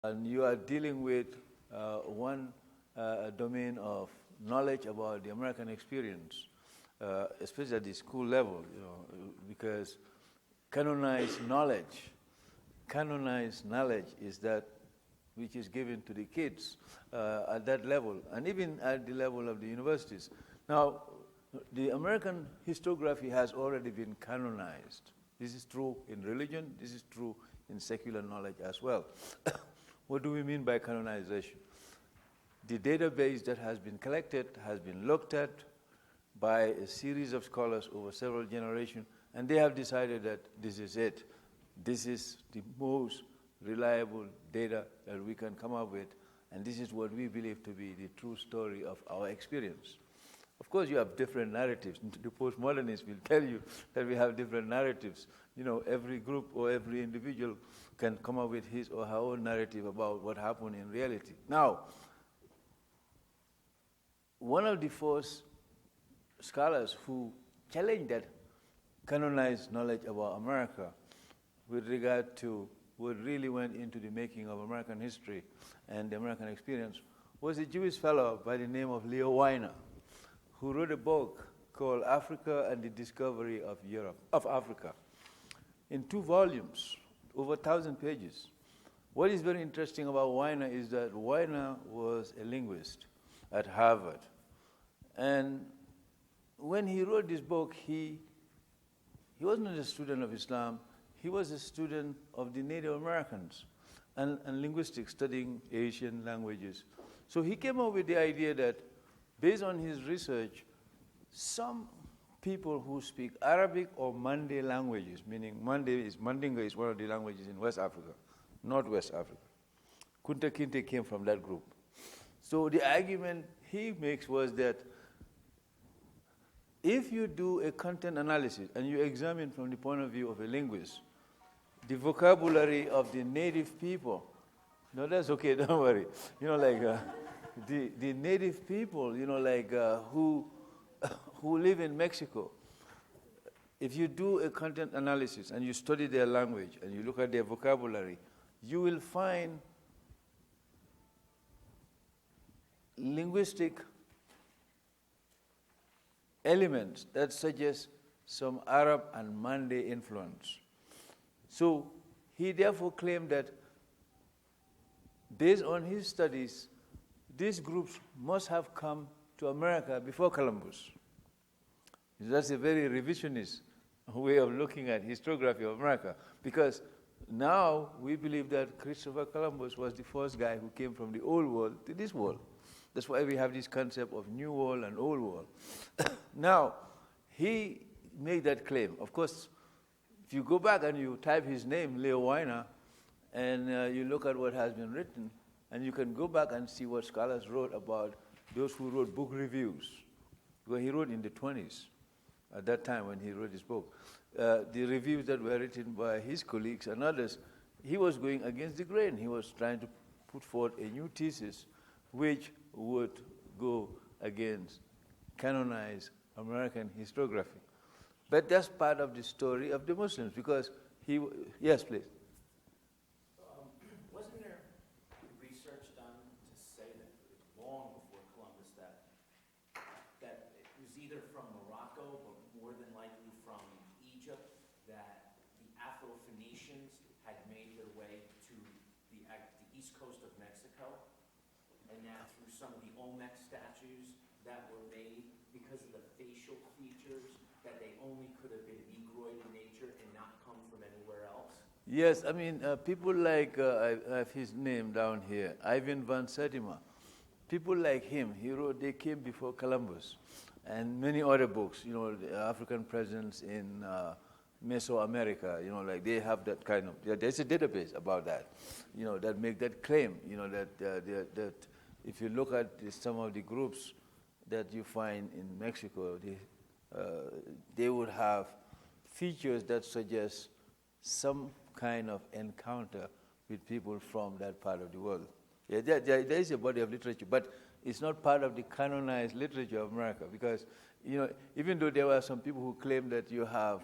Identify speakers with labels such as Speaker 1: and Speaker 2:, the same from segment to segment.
Speaker 1: and you are dealing with one domain of knowledge about the American experience, especially at the school level, because canonized knowledge is that which is given to the kids at that level, and even at the level of the universities. Now, the American historiography has already been canonized. This is true in religion, this is true in secular knowledge as well. What do we mean by canonization? The database that has been collected has been looked at by a series of scholars over several generations, and they have decided that this is it. This is the most reliable data that we can come up with, and this is what we believe to be the true story of our experience. Of course, you have different narratives. The postmodernists will tell you that we have different narratives. Every group or every individual can come up with his or her own narrative about what happened in reality. Now, one of the first scholars who challenged that canonized knowledge about America with regard to what really went into the making of American history and the American experience was a Jewish fellow by the name of Leo Wierner, who wrote a book called Africa and the Discovery of Africa, in 2 volumes, over 1,000 pages. What is very interesting about Wierner is that Wierner was a linguist at Harvard. And when he wrote this book, he wasn't a student of Islam, he was a student of the Native Americans and linguistics, studying Asian languages. So he came up with the idea that, based on his research, some people who speak Arabic or Mande languages, meaning Mandinga is one of the languages in West Africa, Northwest Africa. Kunta Kinte came from that group. So the argument he makes was that if you do a content analysis and you examine from the point of view of a linguist, the vocabulary of the native people, no, that's okay, don't worry. The native people, who live in Mexico, if you do a content analysis and you study their language and you look at their vocabulary, you will find linguistic elements that suggest some Arab and Mande influence. So he therefore claimed that, based on his studies, these groups must have come to America before Columbus. That's a very revisionist way of looking at historiography of America, because now we believe that Christopher Columbus was the first guy who came from the old world to this world. That's why we have this concept of new world and old world. Now, he made that claim. Of course, if you go back and you type his name, Leo Wierner, and you look at what has been written, and you can go back and see what scholars wrote about those who wrote book reviews. Well, he wrote in the 20s, at that time when he wrote his book. The reviews that were written by his colleagues and others, he was going against the grain. He was trying to put forth a new thesis which would go against canonized American historiography. But that's part of the story of the Muslims, because yes, please.
Speaker 2: Wasn't there research done to say that long before Columbus that it was either from Morocco, but more than likely from Egypt, that the Afro-Phoenicians had made their way to the east coast of Mexico, and that through some of the Olmec statues that were made, because of the facial features, that they only could have been Negroid in nature and not come from anywhere else?
Speaker 1: Yes, I mean, people like, I have his name down here, Ivan van Sertima. People like him, he wrote They Came Before Columbus, and many other books, the African presence in Mesoamerica, they have that kind of, there's a database about that, that make that claim, that if you look at some of the groups that you find in Mexico, they would have features that suggest some kind of encounter with people from that part of the world. Yeah, there is a body of literature, but it's not part of the canonized literature of America, because, even though there were some people who claim that you have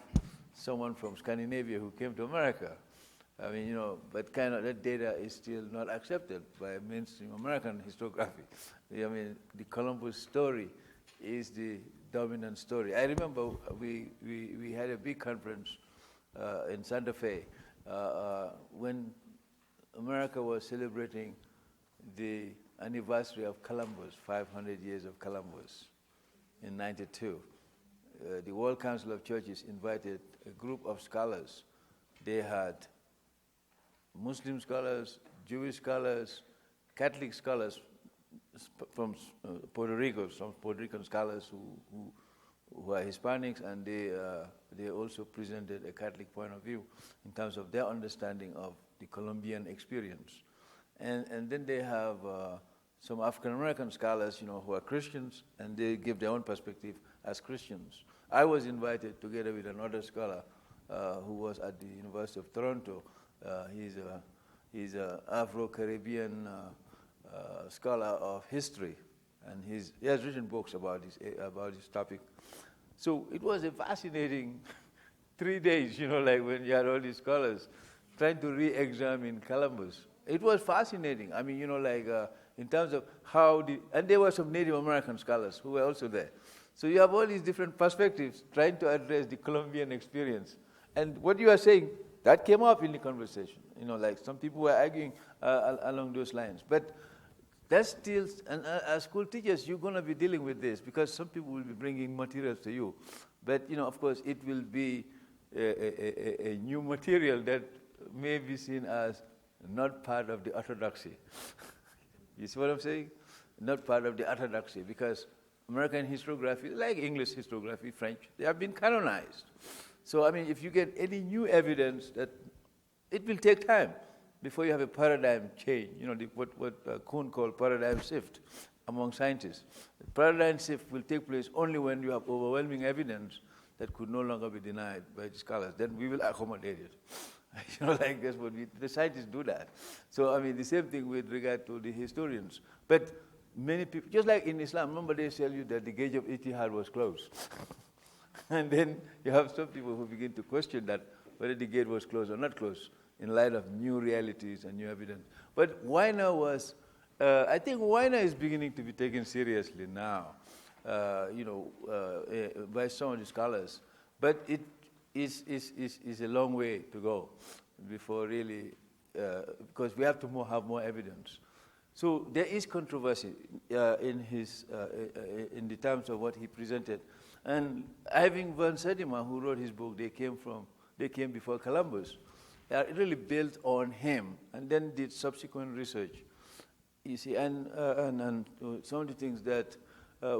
Speaker 1: someone from Scandinavia who came to America, I mean, but kind of that data is still not accepted by mainstream American historiography. I mean, the Columbus story is the dominant story. I remember we had a big conference in Santa Fe when America was celebrating the anniversary of Columbus, 500 years of Columbus in '92. The World Council of Churches invited a group of scholars. They had Muslim scholars, Jewish scholars, Catholic scholars from Puerto Rico, some Puerto Rican scholars who are Hispanics, and they also presented a Catholic point of view in terms of their understanding of the Colombian experience. And then they have some African American scholars, who are Christians, and they give their own perspective as Christians. I was invited together with another scholar who was at the University of Toronto. He's a Afro-Caribbean scholar of history, and he has written books about this topic. So it was a fascinating 3 days, like when you had all these scholars trying to re-examine Columbus. It was fascinating. I mean, in terms of and there were some Native American scholars who were also there. So you have all these different perspectives trying to address the Colombian experience. And what you are saying, that came up in the conversation. Some people were arguing along those lines. But that's still, and as school teachers, you're going to be dealing with this because some people will be bringing materials to you. But, of course, it will be a new material that may be seen as not part of the orthodoxy. You see what I'm saying? Not part of the orthodoxy, because American historiography, like English historiography, French, they have been canonized. So, I mean, if you get any new evidence, that it will take time before you have a paradigm change, what Kuhn called paradigm shift among scientists. The paradigm shift will take place only when you have overwhelming evidence that could no longer be denied by the scholars. Then we will accommodate it. That's what the scientists do that. So, I mean, the same thing with regard to the historians. But many people, just like in Islam, remember they tell you that the gate of Ijtihad was closed. And then you have some people who begin to question that, whether the gate was closed or not closed, in light of new realities and new evidence. But Wierner was, I think Wierner is beginning to be taken seriously now, by some of the scholars. But it is a long way to go before really, because we have to have more evidence. So there is controversy in the terms of what he presented. And having Van Sedema, who wrote his book, they came before Columbus. They really built on him, and then did subsequent research. You see, and some of the things that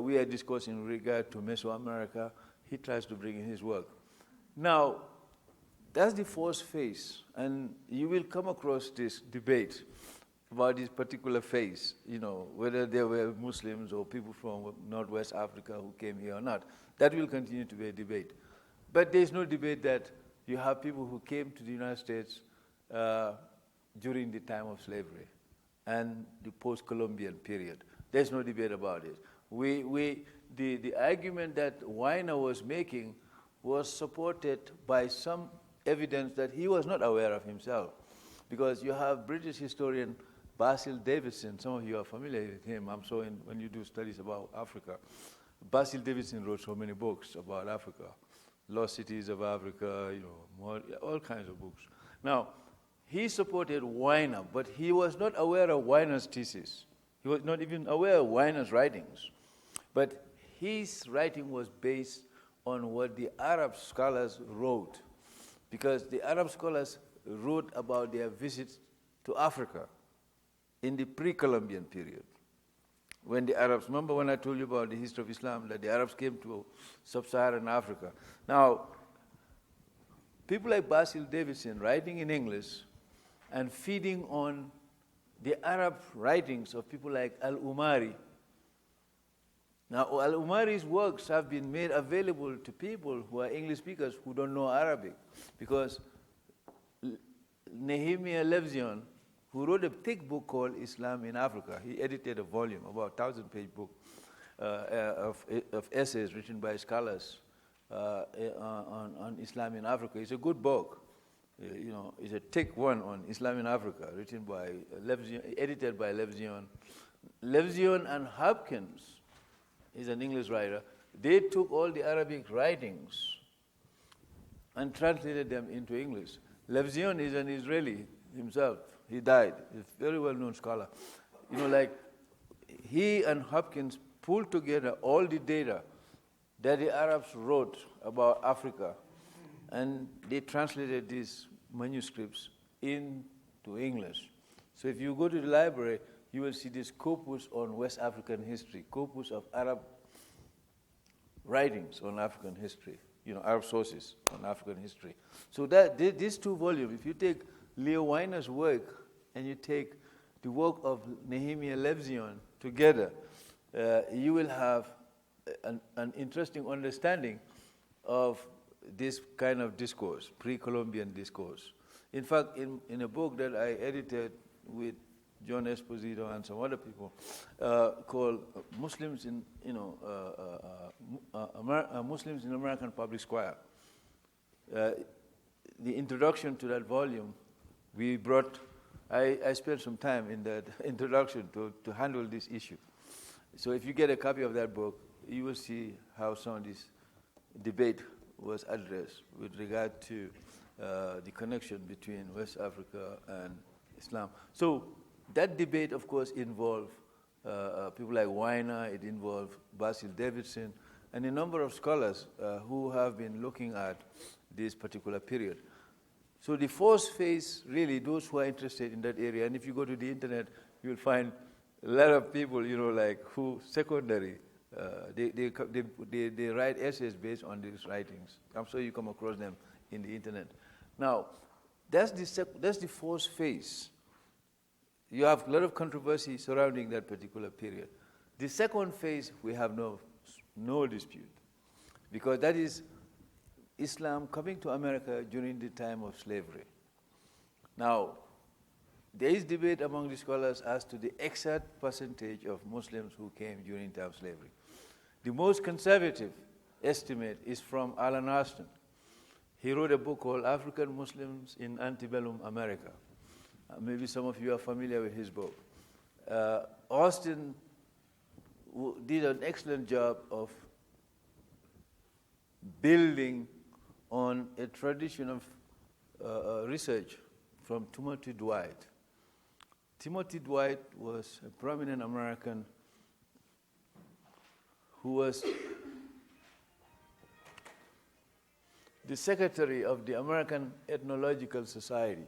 Speaker 1: we are discussing in regard to Mesoamerica, he tries to bring in his work. Now, that's the first phase, and you will come across this debate about this particular phase, whether there were Muslims or people from Northwest Africa who came here or not. That will continue to be a debate. But there's no debate that you have people who came to the United States during the time of slavery and the post-Columbian period. There's no debate about it. The argument that Wierner was making was supported by some evidence that he was not aware of himself. Because you have British historian Basil Davidson, some of you are familiar with him, I'm sure when you do studies about Africa. Basil Davidson wrote so many books about Africa. Lost Cities of Africa, all kinds of books. Now, he supported Wierner, but he was not aware of Wierner's thesis. He was not even aware of Wierner's writings. But his writing was based on what the Arab scholars wrote, because the Arab scholars wrote about their visits to Africa in the pre-Columbian period. When the Arabs, remember when I told you about the history of Islam, that the Arabs came to sub-Saharan Africa. Now, people like Basil Davidson writing in English and feeding on the Arab writings of people like Al-Umari. Now, Al-Umari's works have been made available to people who are English speakers who don't know Arabic, because Nehemiah Levzion, who wrote a thick book called Islam in Africa, he edited a volume, about 1,000-page book of essays written by scholars on Islam in Africa. It's a good book. is a thick one on Islam in Africa, written by edited by Levzion. Levzion and Hopkins, is an English writer. They took all the Arabic writings and translated them into English. Levzion is an Israeli himself. He died. He's a very well-known scholar. He and Hopkins pulled together all the data that the Arabs wrote about Africa, and they translated these manuscripts into English. So if you go to the library, you will see this corpus on West African history, corpus of Arab writings on African history, Arab sources on African history. So these two volumes, if you take Leo Wierner's work and you take the work of Nehemiah Levzion together, you will have an interesting understanding of this kind of discourse, pre-Columbian discourse. In fact, in a book that I edited with John Esposito and some other people, called Muslims in Muslims in American Public Square. The introduction to that volume, I spent some time in that introduction to handle this issue. So if you get a copy of that book, you will see how some of this debate was addressed with regard to the connection between West Africa and Islam. So that debate, of course, involved people like Wierner, it involved Basil Davidson, and a number of scholars who have been looking at this particular period. So the first phase, really, those who are interested in that area, and if you go to the internet, you will find a lot of people, who secondary, they write essays based on these writings. I'm sure you come across them in the internet. Now, that's the first phase. You have a lot of controversy surrounding that particular period. The second phase, we have no dispute, because that is Islam coming to America during the time of slavery. Now, there is debate among the scholars as to the exact percentage of Muslims who came during the time of slavery. The most conservative estimate is from Alan Austin. He wrote a book called African Muslims in Antebellum America. Maybe some of you are familiar with his book. Austin did an excellent job of building on a tradition of research from Timothy Dwight. Timothy Dwight was a prominent American who was the secretary of the American Ethnological Society.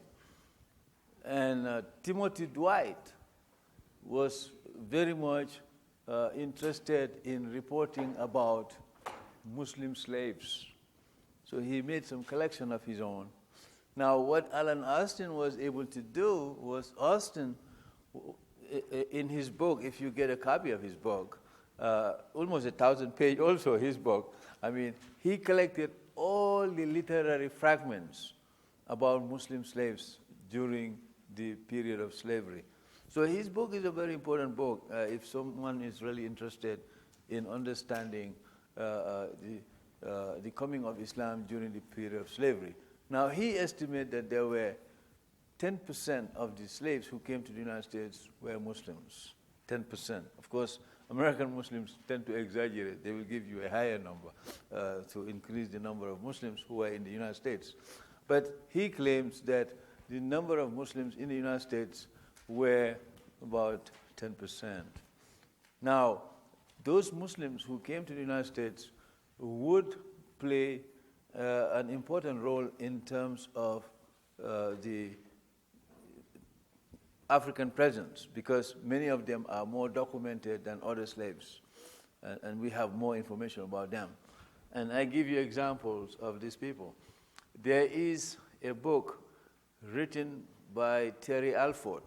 Speaker 1: And Timothy Dwight was very much interested in reporting about Muslim slaves. So he made some collection of his own. Now, what Alan Austin was able to do was, Austin, in his book, if you get a copy of his book, almost 1,000-page also, his book, he collected all the literary fragments about Muslim slaves during the period of slavery. So his book is a very important book if someone is really interested in understanding the coming of Islam during the period of slavery. Now, he estimated that there were 10% of the slaves who came to the United States were Muslims. 10%. Of course, American Muslims tend to exaggerate. They will give you a higher number to increase the number of Muslims who are in the United States. But he claims that the number of Muslims in the United States were about 10%. Now, those Muslims who came to the United States would play an important role in terms of the African presence, because many of them are more documented than other slaves, and we have more information about them. And I give you examples of these people. There is a book written by Terry Alford,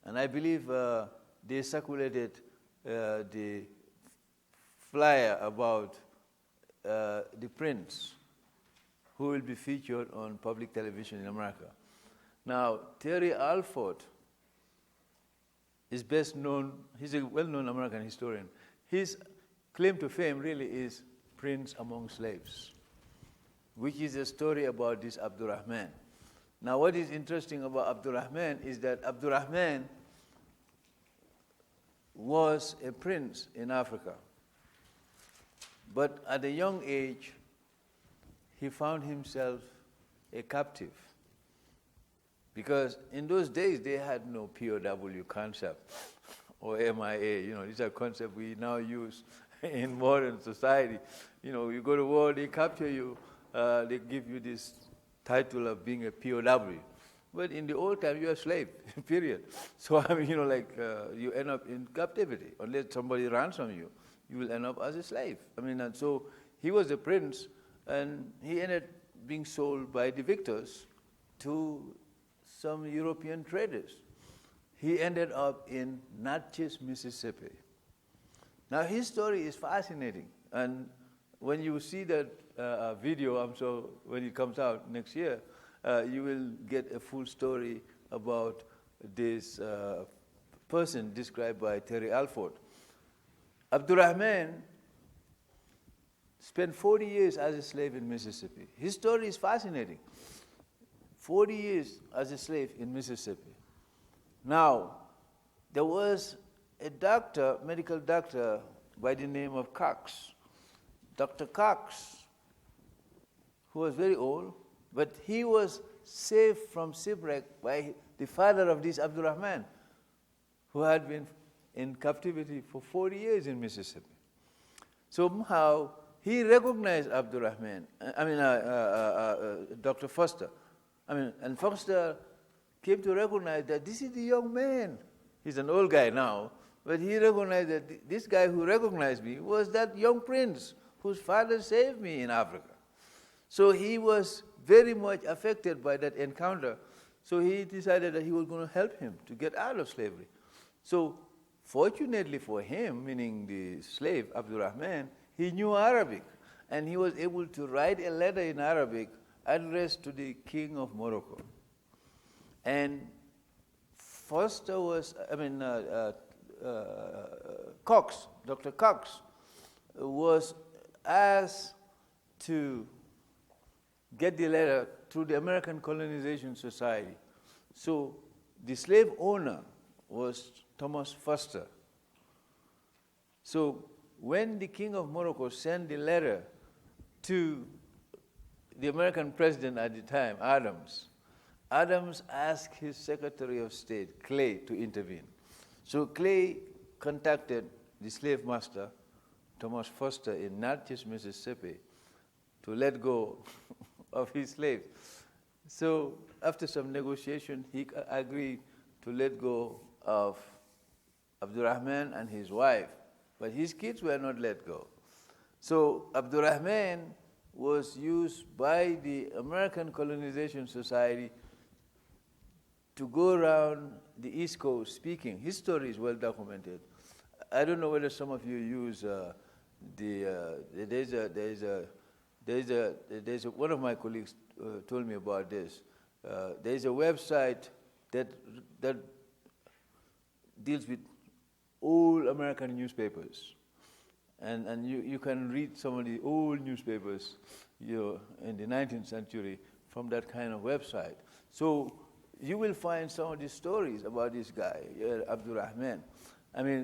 Speaker 1: and I believe they circulated the flyer about the prince who will be featured on public television in America. Now, Terry Alford is best known, he's a well-known American historian. His claim to fame really is Prince Among Slaves, which is a story about this Abdul Rehman. Now, what is interesting about Abdul Rehman is that Abdul Rehman was a prince in Africa. But at a young age, he found himself a captive. Because in those days, they had no POW concept or MIA. These are concepts we now use in modern society. You go to war, they capture you, they give you this title of being a POW. But in the old time, you're a slave, period. So, you end up in captivity. Unless somebody ransom you, you will end up as a slave. And so he was a prince, and he ended up being sold by the victors to some European traders. He ended up in Natchez, Mississippi. Now, his story is fascinating. And when you see that video, I'm sure when it comes out next year, you will get a full story about this person described by Terry Alford. Abdul Rehman spent 40 years as a slave in Mississippi. His story is fascinating. 40 years as a slave in Mississippi. Now, there was a doctor, medical doctor, by the name of Cox. Dr. Cox, who was very old, but he was saved from shipwreck by the father of this Abdul Rehman, who had been in captivity for 40 years in Mississippi. Somehow, he recognized Abdul Rehman, Dr. Foster. And Foster came to recognize that this is the young man. He's an old guy now, but he recognized that this guy who recognized me was that young prince whose father saved me in Africa. So he was very much affected by that encounter. So he decided that he was going to help him to get out of slavery. So fortunately for him, meaning the slave, Abdul Rehman, he knew Arabic. And he was able to write a letter in Arabic addressed to the king of Morocco. And Foster was, Cox, Dr. Cox, was asked to get the letter through the American Colonization Society. So the slave owner was Thomas Foster. So when the king of Morocco sent the letter to the American president at the time, Adams asked his Secretary of State, Clay, to intervene. So Clay contacted the slave master, Thomas Foster, in Natchez, Mississippi, to let go of his slave. So after some negotiation, he agreed to let go of Abdul Rehman and his wife, but his kids were not let go. So Abdul Rehman was used by the American Colonization Society to go around the East Coast speaking. His story is well documented. I don't know whether some of you use one of my colleagues told me about this. There's a website that deals with all American newspapers. And you can read some of the old newspapers in the 19th century from that kind of website. So you will find some of these stories about this guy, Abdul Rehman.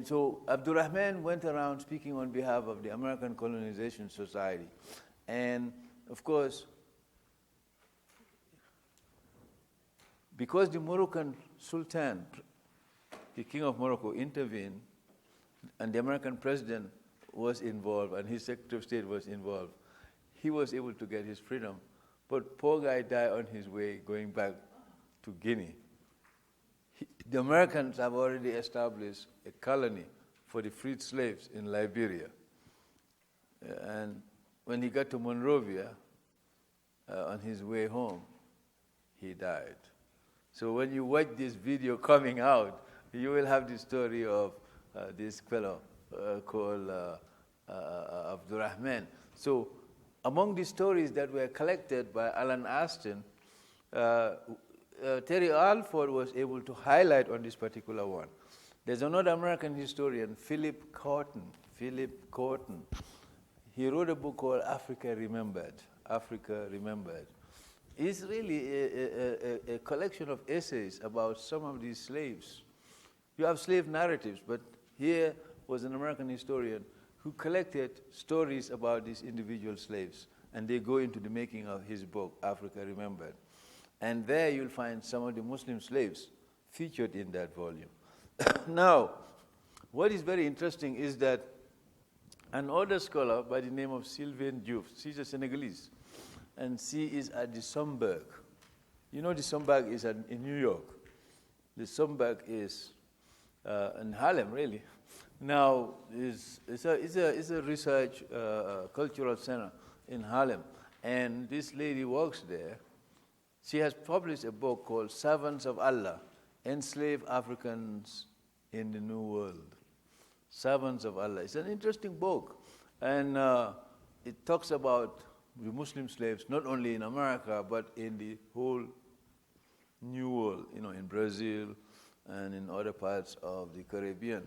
Speaker 1: So Abdul Rehman went around speaking on behalf of the American Colonization Society. And of course, because the Moroccan Sultan, the King of Morocco, intervened, and the American president was involved, and his Secretary of State was involved, he was able to get his freedom. But poor guy died on his way going back to Guinea. The Americans have already established a colony for the freed slaves in Liberia. And when he got to Monrovia, on his way home, he died. So when you watch this video coming out, you will have the story of this fellow called Abdul Rehman. So among the stories that were collected by Alan Aston, Terry Alford was able to highlight on this particular one. There's another American historian, Philip Corton. He wrote a book called Africa Remembered. is really a collection of essays about some of these slaves. You have slave narratives, but here was an American historian who collected stories about these individual slaves, and they go into the making of his book, Africa Remembered. And there you'll find some of the Muslim slaves featured in that volume. Now, what is very interesting is that an older scholar by the name of Sylvain Diouf, she's a Senegalese, and she is at the Somberg. You know the Somberg is in New York. The Somberg is in Harlem, really. Now, it's a research cultural center in Harlem, and this lady works there. She has published a book called Servants of Allah, Enslaved Africans in the New World. Servants of Allah. It's an interesting book, and it talks about the Muslim slaves not only in America but in the whole New World, in Brazil and in other parts of the Caribbean.